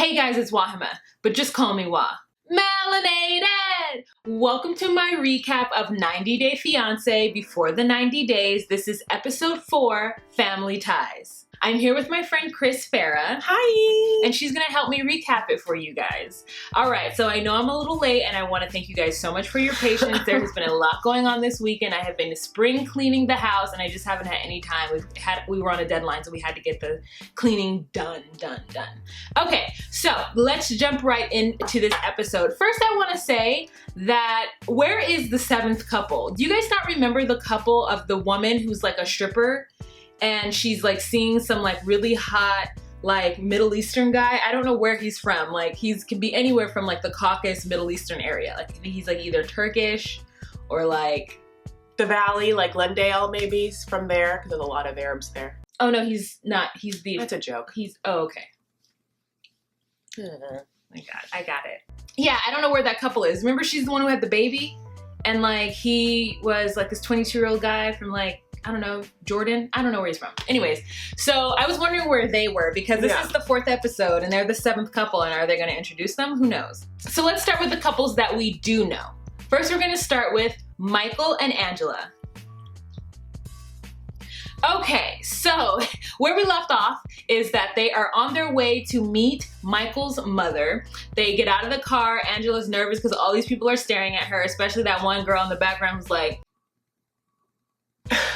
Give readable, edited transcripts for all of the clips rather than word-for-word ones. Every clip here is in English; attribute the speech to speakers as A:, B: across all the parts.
A: Hey guys, it's Wahima, but just call me Wah. Melanated! Welcome to my recap of 90 Day Fiancé before the 90 days. This is episode 4, Family Ties. I'm here with my friend Chris Farah.
B: Hi!
A: And she's gonna help me recap it for you guys. All right, so I know I'm a little late and I wanna thank you guys so much for your patience. There has been a lot going on this weekend. I have been spring cleaning the house and I just haven't had any time. We were on a deadline, so we had to get the cleaning done. Okay, so let's jump right into this episode. First, I wanna say that where is the 7th couple? Do you guys not remember the couple of the woman who's like a stripper? And she's like seeing some like really hot like Middle Eastern guy. I don't know where he's from. Like can be anywhere from like the Caucasus, Middle Eastern area. Like I think he's like either Turkish or like
B: the Valley, like Glendale maybe from there, because there's a lot of Arabs there.
A: Oh no, he's not. He's the.
B: That's a joke.
A: Okay. I got it. Yeah, I don't know where that couple is. Remember, she's the one who had the baby, and like he was like this 22-year-old guy from like, I don't know, Jordan? I don't know where he's from. Anyways, so I was wondering where they were because this is the 4th episode and they're the 7th couple, and are they gonna introduce them? Who knows? So let's start with the couples that we do know. First, we're gonna start with Michael and Angela. Okay, so where we left off is that they are on their way to meet Michael's mother. They get out of the car. Angela's nervous because all these people are staring at her, especially that one girl in the background who's like,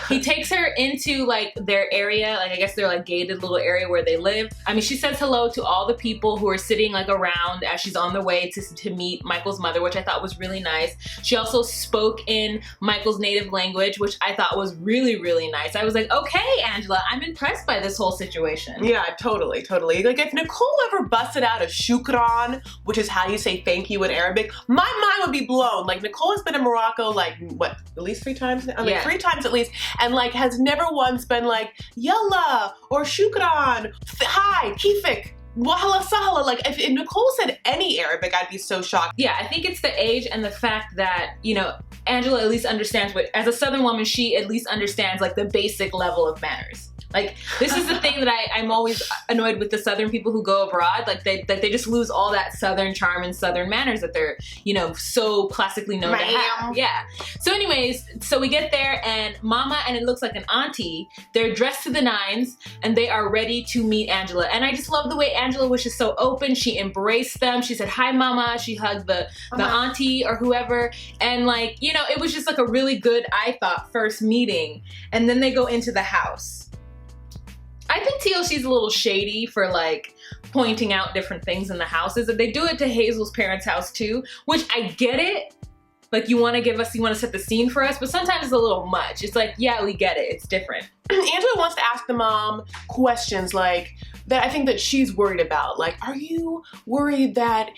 A: he takes her into like their area, like I guess they're like gated little area where they live. I mean, she says hello to all the people who are sitting like around as she's on the way to meet Michael's mother, which I thought was really nice. She also spoke in Michael's native language, which I thought was really, really nice. I was like, okay, Angela, I'm impressed by this whole situation.
B: Yeah, totally. Like if Nicole ever busted out a shukran, which is how you say thank you in Arabic, my mind would be blown. Like Nicole has been in Morocco like, what, at least 3 times? I mean, 3 times at least. And like has never once been like yalla or shukran, hi, kifik, wahala sahala. Like if Nicole said any Arabic, I'd be so shocked.
A: Yeah, I think it's the age and the fact that, you know, Angela at least understands what, as a Southern woman, she at least understands like the basic level of manners. Like, this is the thing that I'm always annoyed with the Southern people who go abroad. Like, they just lose all that Southern charm and Southern manners that they're, you know, so classically known to have. Yeah. So anyways, so we get there and Mama, and it looks like an auntie, they're dressed to the nines and they are ready to meet Angela. And I just love the way Angela was just so open. She embraced them. She said, hi, Mama. She hugged the auntie or whoever. And like, you know, it was just like a really good, I thought, first meeting. And then they go into the house. I think TLC's a little shady for like pointing out different things in the houses. If they do it to Hazel's parents' house too, which I get it. Like you want to set the scene for us, but sometimes it's a little much. It's like, yeah, we get it. It's different.
B: Angela wants to ask the mom questions like that I think that she's worried about. Like, are you worried that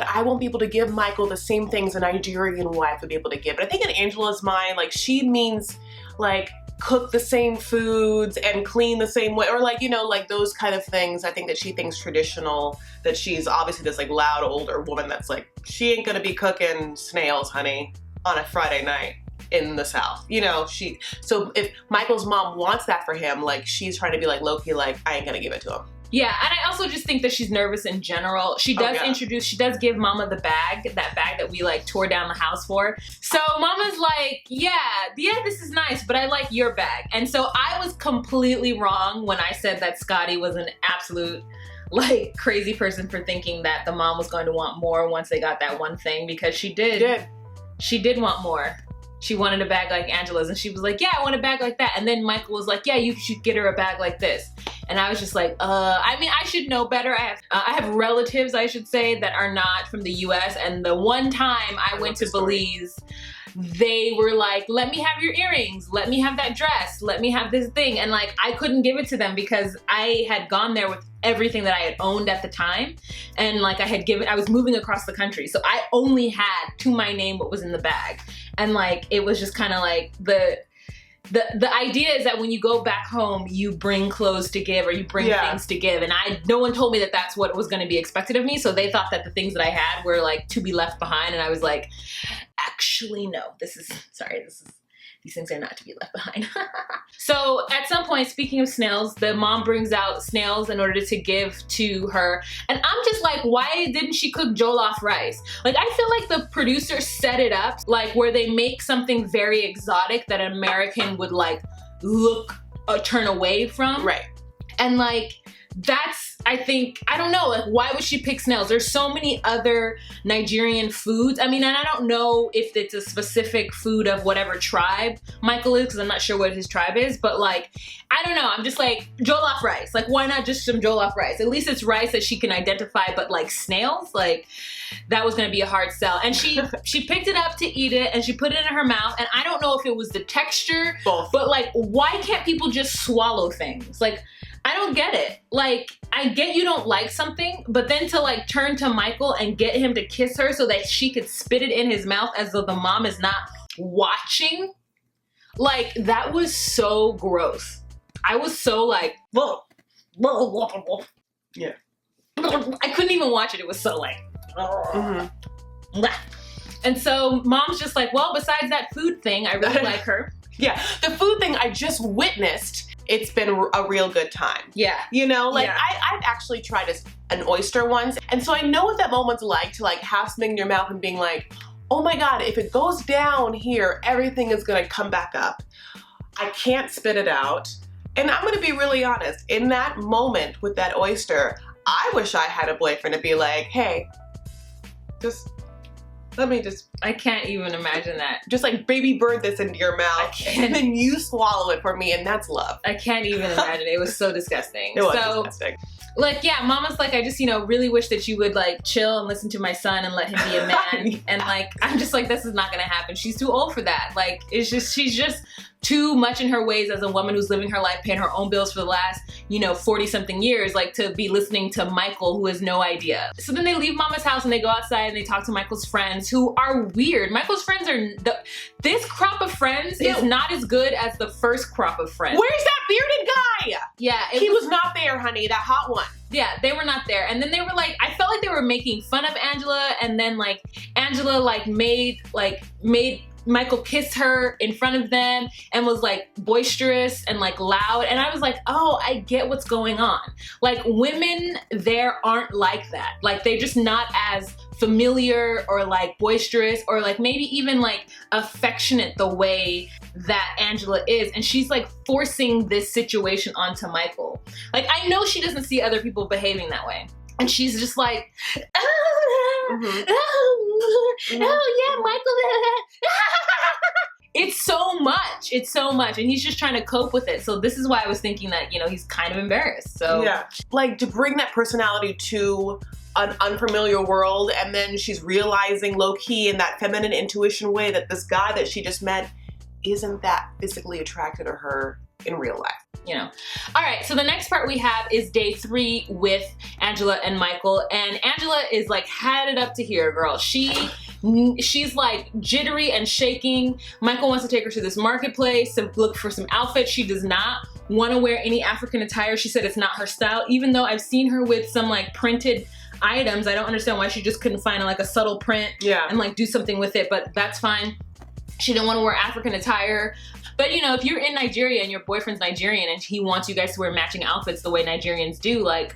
B: I won't be able to give Michael the same things a Nigerian wife would be able to give? But I think in Angela's mind, like she means like cook the same foods and clean the same way, or like, you know, like those kind of things. I think that she thinks traditional, that she's obviously this like loud older woman that's like, she ain't gonna be cooking snails, honey, on a Friday night in the South, you know. So if Michael's mom wants that for him, like she's trying to be like low-key, like I ain't gonna give it to him.
A: Yeah, and I also just think that she's nervous in general. She does she does give Mama the bag, that bag that we like tore down the house for. So Mama's like, yeah, this is nice, but I like your bag. And so I was completely wrong when I said that Scotty was an absolute like crazy person for thinking that the mom was going to want more once they got that one thing, because she did. She did want more. She wanted a bag like Angela's, and she was like, yeah, I want a bag like that. And then Michael was like, yeah, you should get her a bag like this. And I was just like, I mean, I should know better. I have relatives, I should say, that are not from the US. And the one time I went to Belize, they were like, let me have your earrings. Let me have that dress. Let me have this thing. And like, I couldn't give it to them because I had gone there with everything that I had owned at the time. And like I was moving across the country. So I only had to my name what was in the bag. And like, it was just kind of like the idea is that when you go back home, you bring clothes to give, or you bring things to give. And no one told me that that's what was going to be expected of me. So they thought that the things that I had were like to be left behind. And I was like, actually, no, this is These things are not to be left behind. So at some point, speaking of snails, the mom brings out snails in order to give to her. And I'm just like, why didn't she cook jollof rice? Like, I feel like the producer set it up like where they make something very exotic that an American would like look or turn away from.
B: Right.
A: And like, that's, I think, I don't know, like why would she pick snails? There's so many other Nigerian foods. I mean, and I don't know if it's a specific food of whatever tribe Michael is, because I'm not sure what his tribe is, but like, I don't know, I'm just like, jollof rice. Like, why not just some jollof rice? At least it's rice that she can identify, but like snails, like that was gonna be a hard sell. And she picked it up to eat it and she put it in her mouth, and I don't know if it was the texture,
B: both,
A: but like, why can't people just swallow things? Like, I don't get it. Like, I get you don't like something, but then to like turn to Michael and get him to kiss her so that she could spit it in his mouth as though the mom is not watching, like that was so gross. I was so like,
B: yeah.
A: I couldn't even watch it. It was so like, and so mom's just like, well, besides that food thing, I really like her.
B: Yeah, the food thing I just witnessed, it's been a real good time.
A: Yeah.
B: You know, like
A: Yeah.
B: I've actually tried an oyster once. And so I know what that moment's like to like have something in your mouth and being like, oh my God, if it goes down here, everything is gonna come back up. I can't spit it out. And I'm gonna be really honest, in that moment with that oyster, I wish I had a boyfriend to be like, hey,
A: I can't even imagine that.
B: just like baby bird this into your mouth and then you swallow it for me, and that's love.
A: I can't even imagine. It was so disgusting.
B: It was
A: so,
B: disgusting.
A: Like, yeah, mama's like, I just, you know, really wish that you would like chill and listen to my son and let him be a man.
B: Yeah.
A: And like, I'm just like, this is not gonna happen. She's too old for that. Like, she's just too much in her ways as a woman who's living her life, paying her own bills for the last, you know, 40 something years, like to be listening to Michael, who has no idea. So then they leave mama's house and they go outside and they talk to Michael's friends, who are weird. Michael's friends are, this crop of friends is not as good as the first crop of friends.
B: Where's that bearded guy?
A: Yeah.
B: He was not there, honey, that hot one.
A: Yeah, they were not there. And then they were like, I felt like they were making fun of Angela, and then like Angela like made Michael kiss her in front of them and was like boisterous and like loud. And I was like, oh, I get what's going on. Like, women there aren't like that. Like, they're just not as familiar or like boisterous or like maybe even like affectionate the way that Angela is. And she's like forcing this situation onto Michael. Like, I know she doesn't see other people behaving that way. And she's just like, oh yeah, Michael. It's so much. It's so much. And he's just trying to cope with it. So this is why I was thinking that, you know, he's kind of embarrassed. So
B: yeah, like to bring that personality to an unfamiliar world, and then she's realizing low-key in that feminine intuition way that this guy that she just met isn't that physically attracted to her in real life.
A: You know. All right, so the next part we have is day 3 with Angela and Michael, and Angela is like had it up to here, girl. She's like jittery and shaking. Michael wants to take her to this marketplace to look for some outfits. She does not want to wear any African attire. She said it's not her style, even though I've seen her with some like printed items. I don't understand why she just couldn't find like a subtle print and like do something with it, but that's fine. She didn't want to wear African attire. But you know, if you're in Nigeria and your boyfriend's Nigerian and he wants you guys to wear matching outfits the way Nigerians do, like,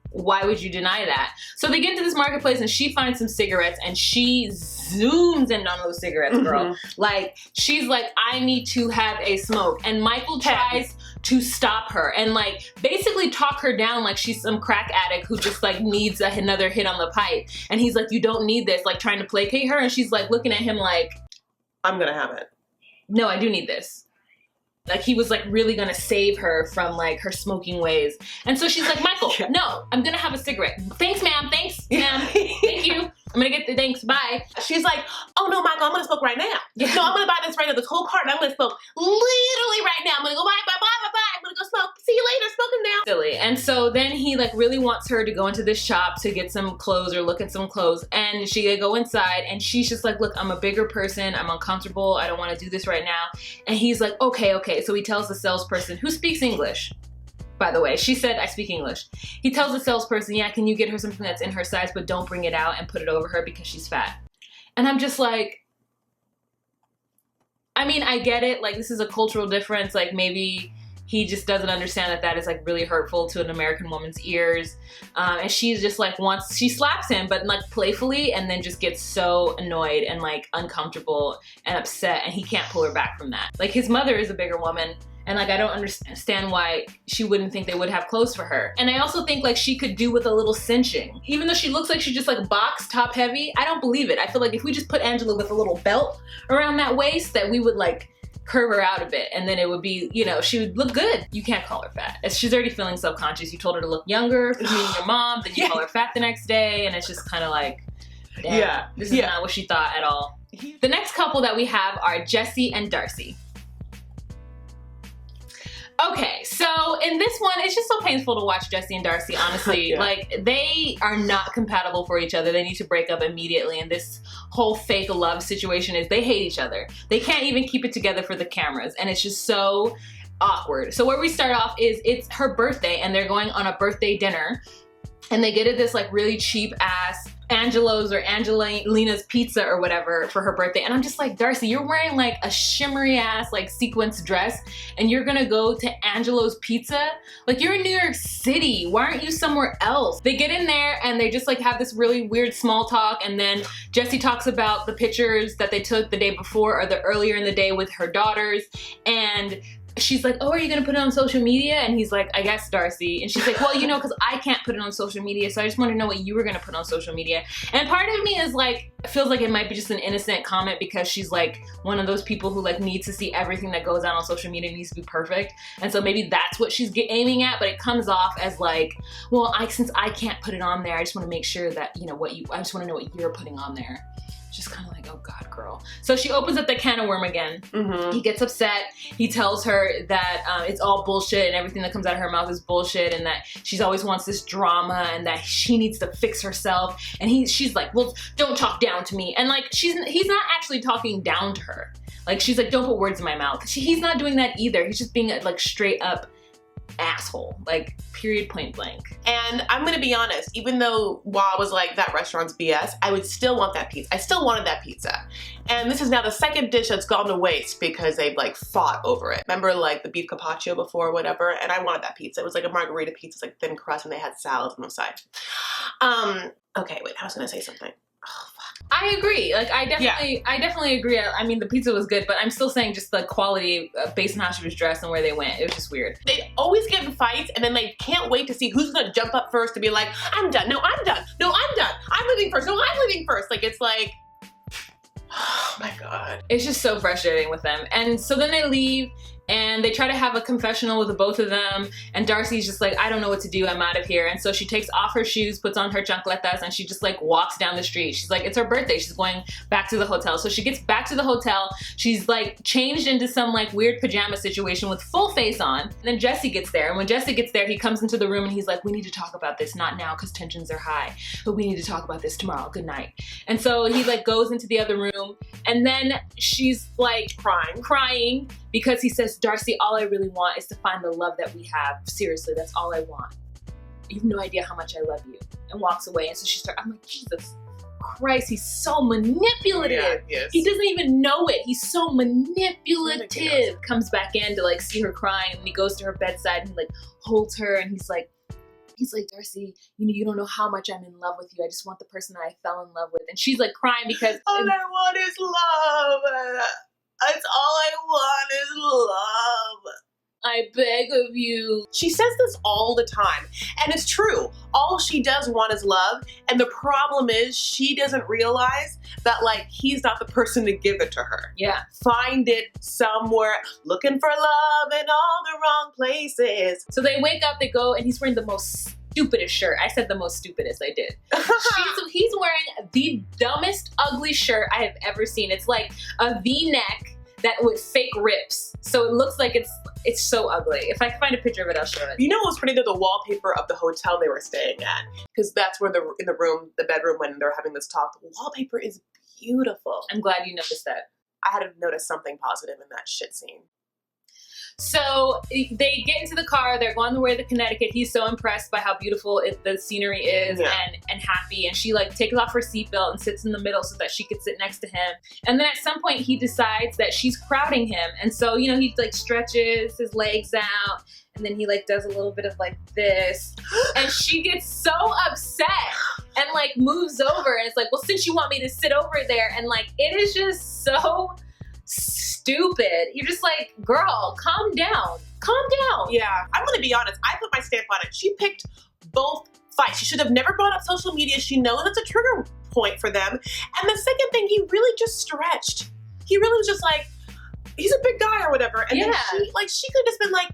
A: why would you deny that? So they get into this marketplace and she finds some cigarettes and she zooms in on those cigarettes, girl. Like, she's like, I need to have a smoke. And Michael tries to stop her and like basically talk her down like she's some crack addict who just like needs another hit on the pipe. And he's like, you don't need this, like trying to placate her. And she's like looking at him like,
B: I'm gonna have it.
A: No, I do need this. Like, he was like really gonna save her from like her smoking ways. And so she's like, Michael, no, I'm gonna have a cigarette. Thanks, ma'am. Thanks, ma'am. Thank you. I'm gonna get the thanks. Bye.
B: She's like, oh no, Michael, I'm gonna smoke right now. No, I'm gonna buy this right now, this whole carton. I'm gonna smoke literally right now. I'm gonna go bye, bye, bye, bye, bye. I'm gonna go smoke. See you later, smoking now.
A: Silly. And so then he like really wants her to go into this shop to get some clothes or look at some clothes. And she go inside and she's just like, look, I'm a bigger person. I'm uncomfortable. I don't want to do this right now. And he's like, okay. So he tells the salesperson, who speaks English, by the way. She said, I speak English. He tells the salesperson, yeah, can you get her something that's in her size, but don't bring it out and put it over her because she's fat. And I'm just like, I mean, I get it. Like, this is a cultural difference. Like, maybe he just doesn't understand that that is like really hurtful to an American woman's ears. And she's just like she slaps him, but like playfully, and then just gets so annoyed and like uncomfortable and upset, and he can't pull her back from that. Like, his mother is a bigger woman, and like I don't understand why she wouldn't think they would have clothes for her. And I also think like she could do with a little cinching. Even though she looks like she's just like box top heavy, I don't believe it. I feel like if we just put Angela with a little belt around that waist, that we would like curve her out a bit, and then it would be, you know, she would look good. You can't call her fat. She's already feeling self-conscious. You told her to look younger for meeting your mom, then you call her fat the next day, and it's just kind of like, damn, this is not what she thought at all. The next couple that we have are Jessie and Darcy. Okay, so in this one, it's just so painful to watch Jessie and Darcy, honestly. Like, they are not compatible for each other. They need to break up immediately, and this whole fake love situation is they hate each other. They can't even keep it together for the cameras, and it's just so awkward. So where we start off is it's her birthday, and they're going on a birthday dinner, and they get at this like really cheap ass Angelo's or Angelina's pizza or whatever for her birthday. And I'm just like, Darcy, you're wearing like a shimmery ass like sequence dress, and you're gonna go to Angelo's Pizza? Like, you're in New York City. Why aren't you somewhere else? They get in there and they just like have this really weird small talk, and then Jessie talks about the pictures that they took the day before or the earlier in the day with her daughters, and she's like, oh, are you gonna put it on social media? And he's like, I guess, Darcy. And she's like, well, you know, because I can't put it on social media, so I just want to know what you were gonna put on social media. And part of me is like, feels like it might be just an innocent comment because she's like one of those people who like needs to see everything that goes out on social media needs to be perfect. And so maybe that's what she's aiming at, but it comes off as like, well, since I can't put it on there, I just want to make sure that, you know, I just want to know what you're putting on there. Just kind of like, oh God, girl. So she opens up the can of worm again. He gets upset. He tells her that it's all bullshit and everything that comes out of her mouth is bullshit, and that she's always wants this drama and that she needs to fix herself. And she's like, well, don't talk down to me. And like, he's not actually talking down to her. Like, she's like, don't put words in my mouth. He's not doing that either. He's just being like straight up asshole, like, period, point blank.
B: And I'm gonna be honest, even though Wa was like, that restaurant's BS, I would still want that pizza. I still wanted that pizza. And this is now the second dish that's gone to waste because they've like fought over it. Remember like the beef carpaccio before or whatever? And I wanted that pizza. It was like a margarita pizza, it's like thin crust, and they had salads on the side. Okay, wait, I was gonna say something. Oh, fuck.
A: I agree. Like, I definitely agree. I mean, the pizza was good, but I'm still saying just the quality based on how she was dressed and where they went. It was just weird.
B: They always get in fights, and then they can't wait to see who's gonna jump up first to be like, I'm done. No, I'm done. No, I'm done. I'm leaving first. No, I'm leaving first. Like, it's like, oh my God.
A: It's just so frustrating with them. And so then they leave, and they try to have a confessional with the both of them, and Darcy's just like, I don't know what to do, I'm out of here. And so she takes off her shoes, puts on her chancletas, and she just like walks down the street. She's like, it's her birthday, she's going back to the hotel. So she gets back to the hotel, she's like changed into some like weird pajama situation with full face on. And then Jessie gets there, and when Jessie gets there, he comes into the room and he's like, we need to talk about this, not now because tensions are high, but we need to talk about this tomorrow, good night. And so he like goes into the other room, and then she's like crying because he says, Darcy, all I really want is to find the love that we have. Seriously, that's all I want. You have no idea how much I love you. And walks away. And so I'm like, Jesus Christ, he's so manipulative. Yeah, yes. He doesn't even know it. He's so manipulative. Comes back in to like see her crying, and he goes to her bedside and like holds her, and he's like, Darcy, you know, you don't know how much I'm in love with you. I just want the person that I fell in love with. And she's like crying because
B: all I want is love. It's all I want is love.
A: I beg of you.
B: She says this all the time, and it's true. All she does want is love, and the problem is she doesn't realize that like he's not the person to give it to her.
A: Yeah.
B: Find it somewhere, looking for love in all the wrong places.
A: So they wake up, they go, and he's wearing the most stupidest shirt. I said the most stupidest, I did. He's wearing the dumbest, ugly shirt I have ever seen. It's like a V-neck that with fake rips. So it looks like it's so ugly. If I can find a picture of it, I'll show it.
B: You know what was pretty good? The wallpaper of the hotel they were staying at. Because that's where in the bedroom when they're having this talk, the wallpaper is beautiful.
A: I'm glad you noticed that.
B: I had to notice something positive in that shit scene.
A: So they get into the car, they're going the way to Connecticut. He's so impressed by how beautiful the scenery is and happy, and she like takes off her seatbelt and sits in the middle so that she could sit next to him. And then at some point he decides that she's crowding him, and so, you know, he like stretches his legs out, and then he like does a little bit of like this, and she gets so upset and like moves over, and it's like, well, since you want me to sit over there, and like it is just so stupid. You're just like, girl, calm down. Calm down.
B: Yeah, I'm gonna be honest. I put my stamp on it. She picked both fights. She should have never brought up social media. She knows it's a trigger point for them. And the second thing, he really just stretched. He really was just like, he's a big guy or whatever. And then she could have just been like,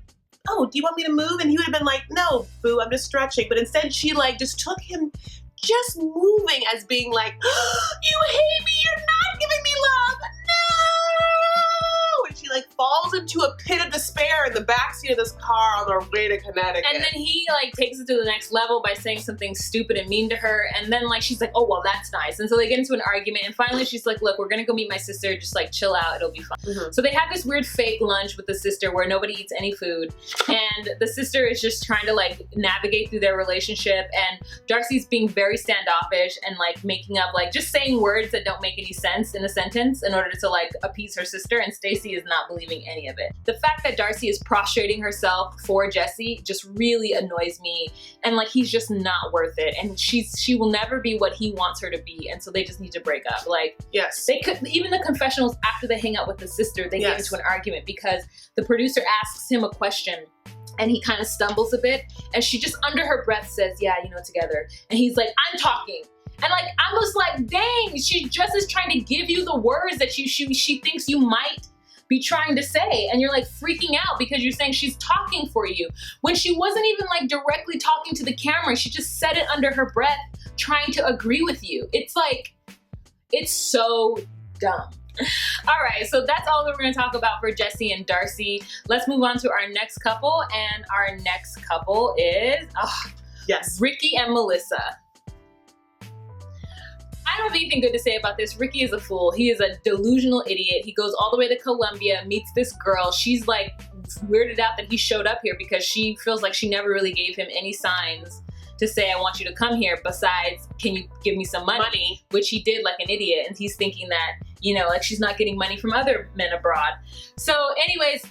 B: oh, do you want me to move? And he would have been like, no, boo, I'm just stretching. But instead she like just took him just moving as being like, you hate me, you're not giving me love, no! And she like falls into a pit of despair in the backseat of this car on their way to Connecticut.
A: And then he like takes it to the next level by saying something stupid and mean to her, and then like she's like, oh, well, that's nice. And so they get into an argument, and finally she's like, look, we're gonna go meet my sister, just like chill out, it'll be fun. So they have this weird fake lunch with the sister where nobody eats any food, and the sister is just trying to like navigate through their relationship, and Darcy's being very standoffish and like making up, like just saying words that don't make any sense in a sentence in order to like appease her sister, and Stacey is not believing any of it. The fact that Darcy is prostrating herself for Jessie just really annoys me, and like he's just not worth it, and she will never be what he wants her to be, and so they just need to break up. Like,
B: yes,
A: they could, even the confessionals after they hang out with the sister, they get into an argument because the producer asks him a question and he kind of stumbles a bit, and she just under her breath says, yeah, you know, together, and he's like, I'm talking. And like, I was like, dang, she just is trying to give you the words that she thinks you might be trying to say, and you're like freaking out because you're saying she's talking for you when she wasn't even like directly talking to the camera. She just said it under her breath, trying to agree with you. It's like, it's so dumb. All right, so that's all that we're gonna talk about for Jessie and Darcy. Let's move on to our next couple, and our next couple is Ricky and Melissa. I don't have anything good to say about this. Ricky is a fool. He is a delusional idiot. He goes all the way to Colombia, meets this girl. She's like weirded out that he showed up here because she feels like she never really gave him any signs to say, I want you to come here, besides, can you give me some money? Which he did like an idiot, and he's thinking that, you know, like she's not getting money from other men abroad. So anyways,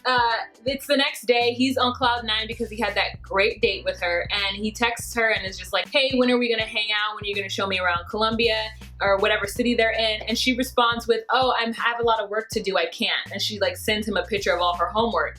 A: it's the next day. He's on cloud 9 because he had that great date with her, and he texts her and is just like, hey, when are we gonna hang out? When are you gonna show me around Colombia or whatever city they're in? And she responds with, oh, I have a lot of work to do, I can't. And she like sends him a picture of all her homework.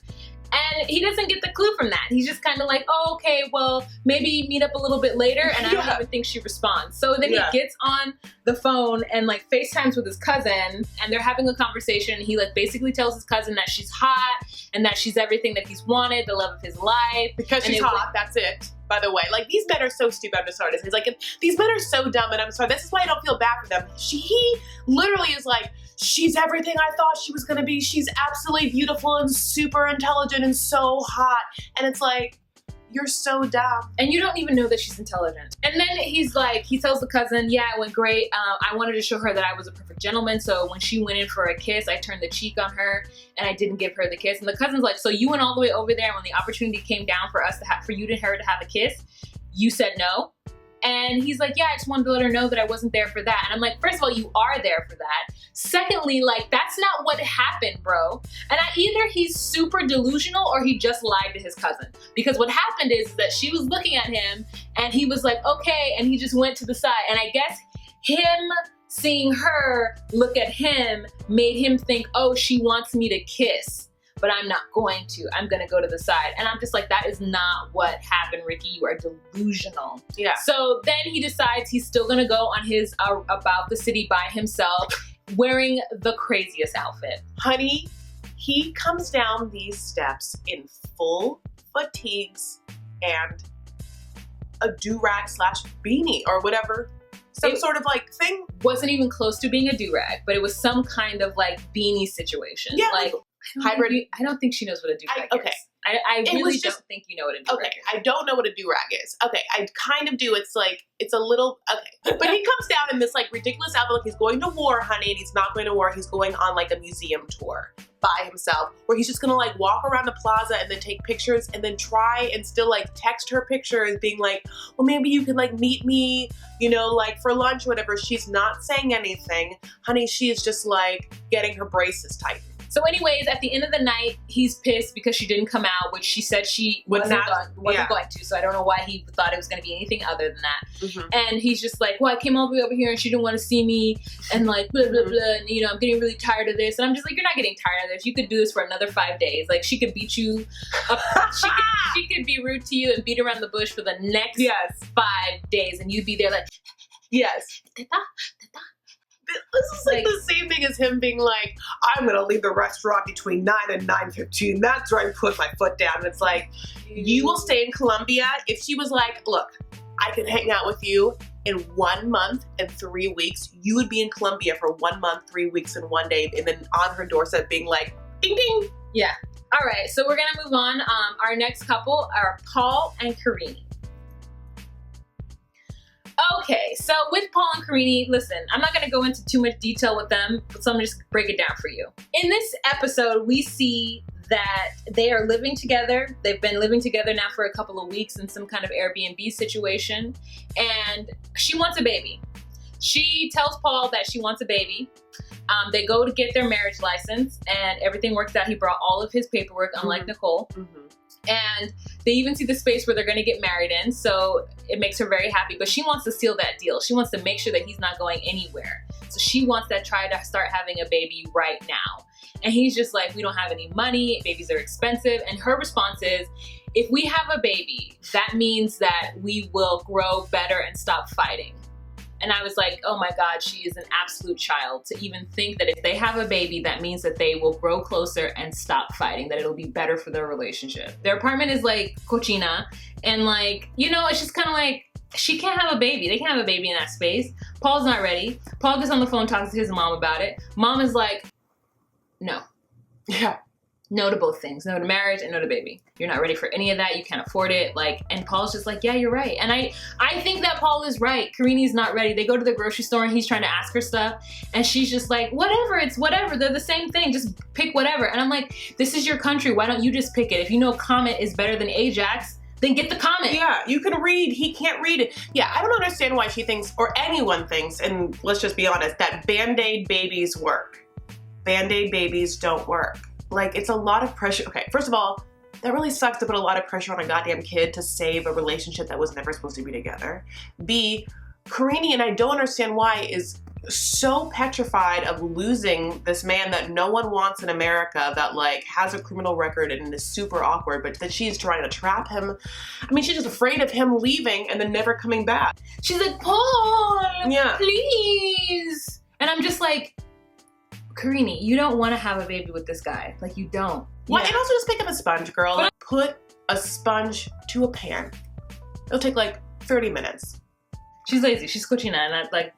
A: And he doesn't get the clue from that. He's just kind of like, oh, okay, well, maybe meet up a little bit later. And I don't even think she responds. So then he gets on the phone and like FaceTimes with his cousin, and they're having a conversation. He like basically tells his cousin that she's hot and that she's everything that he's wanted, the love of his life.
B: Because she's hot, that's it. By the way, like, these men are so stupid. I'm just sorry to say. He's like, these men are so dumb, and I'm sorry. This is why I don't feel bad for them. He literally is like, she's everything I thought she was gonna be. She's absolutely beautiful and super intelligent and so hot. And it's like, you're so dumb.
A: And you don't even know that she's intelligent. And then he's like, he tells the cousin, yeah, it went great. I wanted to show her that I was a perfect gentleman. So when she went in for a kiss, I turned the cheek on her and I didn't give her the kiss. And the cousin's like, so you went all the way over there when the opportunity came down for us to have, for you and her to have a kiss, you said no? And he's like, yeah, I just wanted to let her know that I wasn't there for that. And I'm like, first of all, you are there for that. Secondly, like, that's not what happened, bro. And either he's super delusional or he just lied to his cousin. Because what happened is that she was looking at him and he was like, okay, and he just went to the side. And I guess him seeing her look at him made him think, oh, she wants me to kiss, but I'm not going to. I'm gonna go to the side. And I'm just like, that is not what happened, Ricky. You are delusional.
B: Yeah.
A: So then he decides he's still gonna go on his about the city by himself, wearing the craziest outfit.
B: Honey, he comes down these steps in full fatigues and a do-rag / beanie or whatever. Some sort of like thing.
A: Wasn't even close to being a do-rag, but it was some kind of like beanie situation.
B: Yeah,
A: like
B: hybrid.
A: I don't think she knows what a do-rag is. I really don't think you know what a do-rag is.
B: I don't know what a do-rag is. Okay, I kind of do. It's like, it's a little, okay. But he comes down in this like ridiculous outfit, like he's going to war, honey, and he's not going to war. He's going on like a museum tour by himself, where he's just gonna like walk around the plaza and then take pictures and then try and still like text her pictures being like, well, maybe you could like meet me, you know, like for lunch or whatever. She's not saying anything. Honey, she is just like getting her braces tightened.
A: So anyways, at the end of the night, he's pissed because she didn't come out, which she said she wasn't going to. So I don't know why he thought it was going to be anything other than that. And he's just like, well, I came all the way over here and she didn't want to see me and like blah, blah, blah. And, you know, I'm getting really tired of this. And I'm just like, you're not getting tired of this. You could do this for another 5 days. Like she could beat you up. she could be rude to you and beat around the bush for the next 5 days. And you'd be there like,
B: yes. This is like the same thing as him being like, I'm gonna leave the restaurant between 9 and 9:15. That's where I put my foot down. And it's like, you will stay in Colombia. If she was like, look, I can hang out with you in 1 month and 3 weeks, you would be in Colombia for 1 month, 3 weeks, and 1 day, and then on her doorstep being like, ding ding.
A: Yeah. All right, so we're gonna move on. Our next couple are Paul and Karine. Okay, so with Paul and Karine, listen, I'm not going to go into too much detail with them, so I'm just break it down for you. In this episode, we see that they are living together. They've been living together now for a couple of weeks in some kind of Airbnb situation, and she wants a baby. She tells Paul that she wants a baby. They go to get their marriage license, and everything works out. He brought all of his paperwork, unlike Nicole. And they even see the space where they're going to get married in, so it makes her very happy. But she wants to seal that deal. She wants to make sure that he's not going anywhere. So she wants to try to start having a baby right now. And he's just like, we don't have any money. Babies are expensive. And her response is, if we have a baby, that means that we will grow better and stop fighting. And I was like, oh my God, she is an absolute child to even think that if they have a baby, that means that they will grow closer and stop fighting, that it'll be better for their relationship. Their apartment is like cochina, and like, you know, it's just kind of like, she can't have a baby. They can't have a baby in that space. Paul's not ready. Paul gets on the phone, talks to his mom about it. Mom is like, no.
B: Yeah.
A: No to both things. No to marriage and no to baby. You're not ready for any of that. You can't afford it. Like, and Paul's just like, yeah, you're right. And I think that Paul is right. Karine's not ready. They go to the grocery store and he's trying to ask her stuff. And she's just like, whatever, it's whatever. They're the same thing. Just pick whatever. And I'm like, this is your country. Why don't you just pick it? If you know Comet is better than Ajax, then get the Comet.
B: Yeah, you can read. He can't read it. Yeah, I don't understand why she thinks, or anyone thinks, and let's just be honest, that Band-Aid babies work. Band-Aid babies don't work. Like, it's a lot of pressure. Okay, first of all, that really sucks to put a lot of pressure on a goddamn kid to save a relationship that was never supposed to be together. B, Karine, and I don't understand why, is so petrified of losing this man that no one wants in America, that like has a criminal record and is super awkward, but that she's trying to trap him. I mean, she's just afraid of him leaving and then never coming back.
A: She's like, Paul,
B: yeah,
A: please. And I'm just like, Karine, you don't want to have a baby with this guy. Like, you don't.
B: Well, and also just pick up a sponge, girl. Like, put a sponge to a pan. It'll take like 30 minutes.
A: She's lazy. She's cochina, and I like,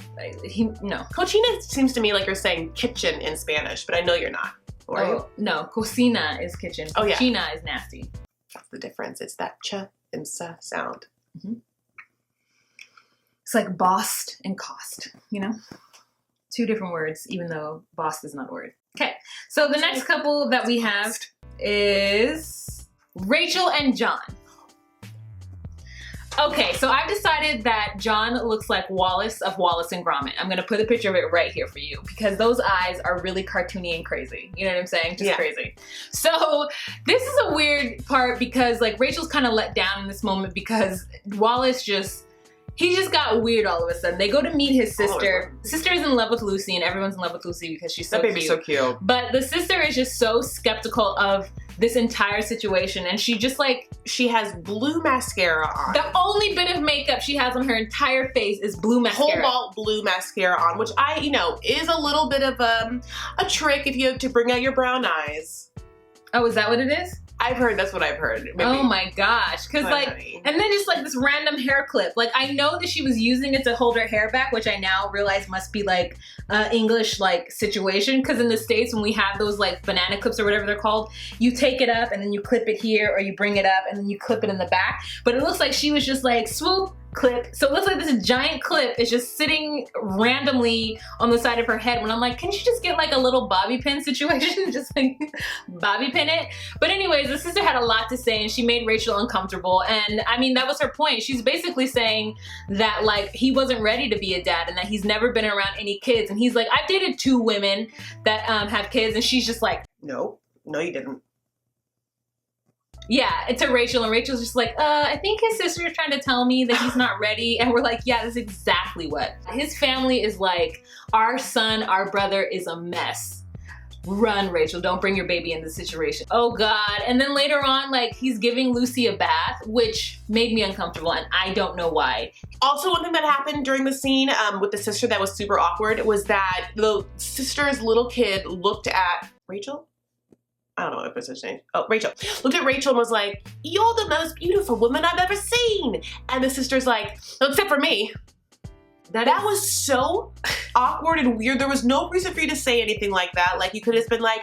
A: no.
B: Cochina seems to me like you're saying kitchen in Spanish, but I know you're not. Or are you?
A: No, cocina is kitchen.
B: Oh, yeah.
A: Cochina is nasty.
B: That's the difference. It's that ch and sa sound.
A: It's like bossed and cost, you know? 2 different words, even though boss is not a word. Okay, so the next couple that we have is Rachel and John. Okay, so I've decided that John looks like Wallace of Wallace and Gromit. I'm gonna put a picture of it right here for you because those eyes are really cartoony and crazy. You know what I'm saying? Just crazy. So this is a weird part because like Rachel's kind of let down in this moment because Wallace he just got weird all of a sudden. They go to meet his sister. Sister is in love with Lucy, and everyone's in love with Lucy because she's so cute. That baby's so cute. But the sister is just so skeptical of this entire situation, and she just like...
B: She has blue mascara on.
A: The only bit of makeup she has on her entire face is blue mascara.
B: Cobalt blue mascara on, which is a little bit of a trick if you have to bring out your brown eyes.
A: Oh, is that what it is?
B: I've heard, that's what I've heard. Maybe.
A: Oh my gosh. Cause like, and then just like this random hair clip. Like I know that she was using it to hold her hair back, which I now realize must be like English like situation. Cause in the States when we have those like banana clips or whatever they're called, you take it up and then you clip it here or you bring it up and then you clip it in the back. But it looks like she was just like swoop clip. So it looks like this giant clip is just sitting randomly on the side of her head when I'm like, can she just get like a little bobby pin situation? Just like bobby pin it. But anyways, the sister had a lot to say and she made Rachel uncomfortable. And I mean, that was her point. She's basically saying that like he wasn't ready to be a dad and that he's never been around any kids. And he's like, I've dated 2 women that have kids. And she's just like,
B: no, you didn't.
A: Yeah, it's to Rachel, and Rachel's just like, I think his sister is trying to tell me that he's not ready. And we're like, yeah, that's exactly what. His family is like, our son, our brother is a mess. Run, Rachel, don't bring your baby in this situation. Oh God. And then later on, like, he's giving Lucy a bath, which made me uncomfortable, and I don't know why.
B: Also, one thing that happened during the scene with the sister that was super awkward was that the sister's little kid looked at Rachel? I don't know what her name. Oh, Rachel. Looked at Rachel and was like, you're the most beautiful woman I've ever seen. And the sister's like, well, except for me. That was so awkward and weird. There was no reason for you to say anything like that. Like, you could have just been like,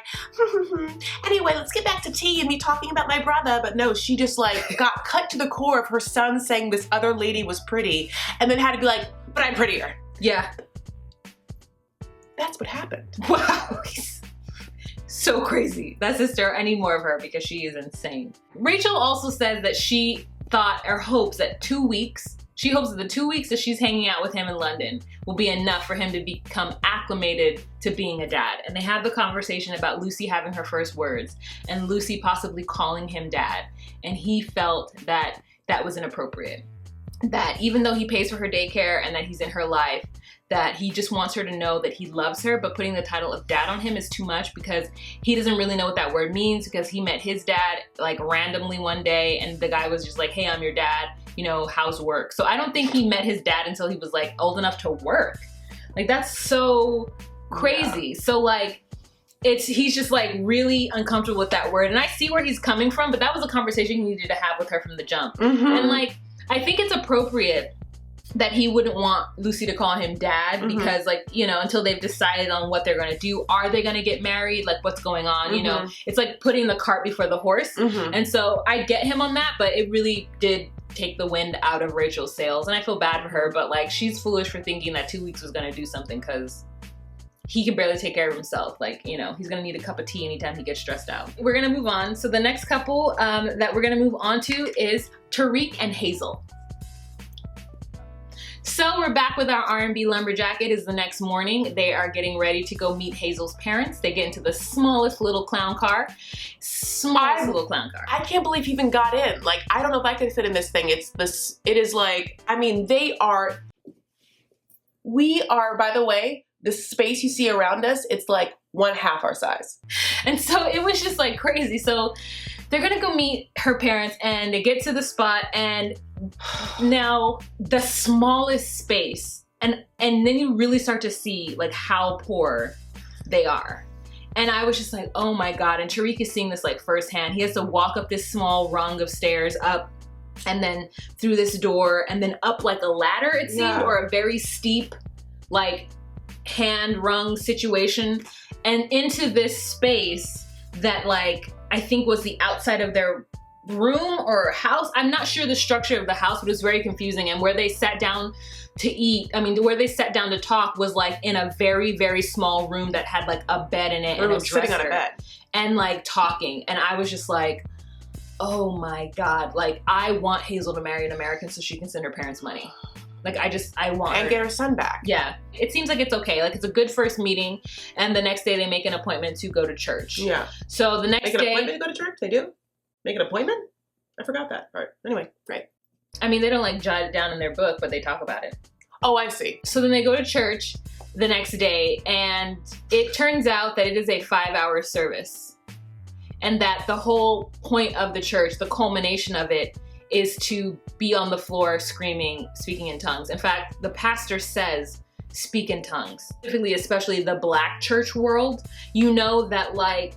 B: anyway, let's get back to tea and me talking about my brother. But no, she just like got cut to the core of her son saying this other lady was pretty and then had to be like, but I'm prettier.
A: Yeah.
B: That's what happened.
A: Wow. So crazy. That sister, I need more of her because she is insane. Rachel also says that she thought or hopes that 2 weeks, she hopes that the 2 weeks that she's hanging out with him in London will be enough for him to become acclimated to being a dad. And they have the conversation about Lucy having her first words and Lucy possibly calling him dad. And he felt that that was inappropriate. That even though he pays for her daycare and that he's in her life, that he just wants her to know that he loves her, but putting the title of dad on him is too much because he doesn't really know what that word means because he met his dad like randomly one day and the guy was just like, hey, I'm your dad, you know, how's work? So I don't think he met his dad until he was like old enough to work. Like, that's so crazy. Yeah. So like, he's just like really uncomfortable with that word. And I see where he's coming from, but that was a conversation he needed to have with her from the jump. And like, I think it's appropriate that he wouldn't want Lucy to call him dad because like, you know, until they've decided on what they're gonna do. Are they gonna get married? Like, what's going on? You know, it's like putting the cart before the horse. And so I get him on that, but it really did take the wind out of Rachel's sails. And I feel bad for her, but like, she's foolish for thinking that 2 weeks was gonna do something because he can barely take care of himself. Like, you know, he's gonna need a cup of tea anytime he gets stressed out. We're gonna move on. So the next couple that we're gonna move on to is Tariq and Hazel. So we're back with our R&B lumberjack. It is the next morning. They are getting ready to go meet Hazel's parents. They get into the smallest little clown car. Little clown car.
B: I can't believe he even got in. Like, I don't know if I could fit in this thing. It is like, I mean, we are, by the way, the space you see around us, it's like 1/2 our size.
A: And so it was just like crazy. So they're gonna go meet her parents and they get to the spot and now the smallest space and then you really start to see like how poor they are. And I was just like, oh my God. And Tariq is seeing this like firsthand. He has to walk up this small rung of stairs up and then through this door and then up like a ladder, it seemed, or a very steep like hand rung situation and into this space that like I think was the outside of their room or house. I'm not sure the structure of the house, but it was very confusing. And where they sat down to eat, where they sat down to talk was like in a very, very small room that had like a bed in it and a dresser.
B: Sitting on a bed.
A: And like talking. And I was just like, oh my God. Like, I want Hazel to marry an American so she can send her parents money. Like, I want
B: and
A: her.
B: Get her son back.
A: Yeah. It seems like it's okay. Like, it's a good first meeting. And the next day they make an appointment to go to church.
B: Yeah.
A: So the next day.
B: Make an appointment to go to church? They do? Make an appointment? I forgot that part. Anyway, right.
A: I mean, they don't like jot it down in their book, but they talk about it.
B: Oh, I see.
A: So then they go to church the next day and it turns out that it is a 5-hour service. And that the whole point of the church, the culmination of it, is to be on the floor screaming, speaking in tongues. In fact, the pastor says, speak in tongues. Specifically, especially the Black church world, you know that like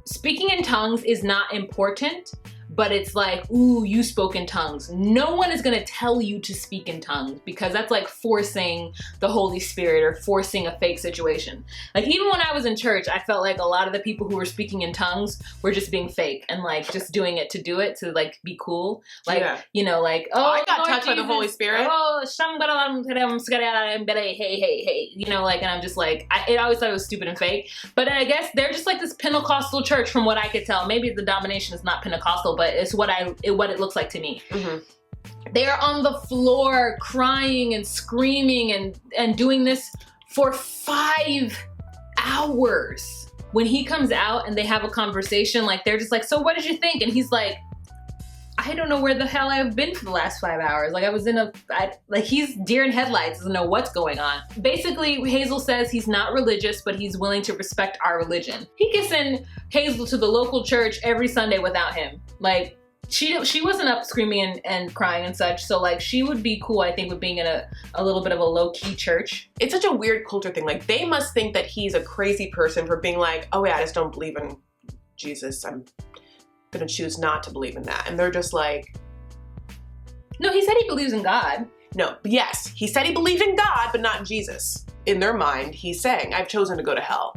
A: speaking in tongues is not important, but it's like, ooh, you spoke in tongues. No one is gonna tell you to speak in tongues because that's like forcing the Holy Spirit or forcing a fake situation. Like even when I was in church, I felt like a lot of the people who were speaking in tongues were just being fake and like just doing it to like be cool. Like, you know, like, oh,
B: I got
A: Lord
B: touched by the Holy Spirit.
A: Oh, hey, you know, like, and I'm just like, I always thought it was stupid and fake. But I guess they're just like this Pentecostal church from what I could tell. Maybe the domination is not Pentecostal, but it's what it looks like to me. They are on the floor crying and screaming and doing this for 5 hours. When he comes out and they have a conversation, like they're just like, so what did you think? And he's like, I don't know where the hell I've been for the last 5 hours. Like I was like he's deer in headlights, doesn't know what's going on. Basically, Hazel says he's not religious, but he's willing to respect our religion. He can send Hazel to the local church every Sunday without him. Like she wasn't up screaming and crying and such. So like she would be cool, I think, with being in a little bit of a low-key church. It's such a weird culture thing. Like they must think that he's a crazy person for being like, oh yeah, I just don't believe in Jesus. I'm gonna choose not to believe in that. And they're just like, no, he said he believes in God. No, yes, he said he believed in God, but not in Jesus. In their mind, he's saying, I've chosen to go to hell.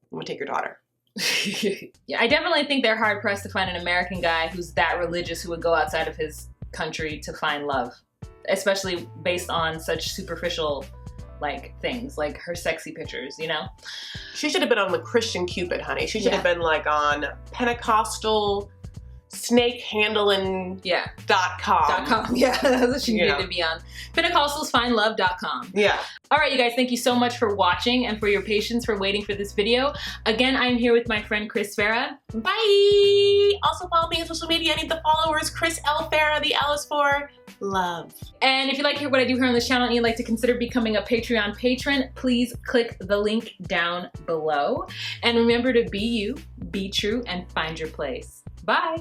A: I'm gonna take your daughter. Yeah, I definitely think they're hard pressed to find an American guy who's that religious who would go outside of his country to find love, especially based on such superficial like things, like her sexy pictures, you know? She should have been on the Christian Cupid, honey. She should have been like on Pentecostal snakehandling.com. Yeah, that's what she needed to be on. Pentecostalsfindlove.com. Yeah. All right, you guys, thank you so much for watching and for your patience for waiting for this video. Again, I'm here with my friend Chris Farah. Bye! Also follow me on social media. I need the followers. Chris L. Farah. The L is for love. And if you like to hear what I do here on this channel and you'd like to consider becoming a Patreon patron, please click the link down below. And remember to be you, be true, and find your place. Bye.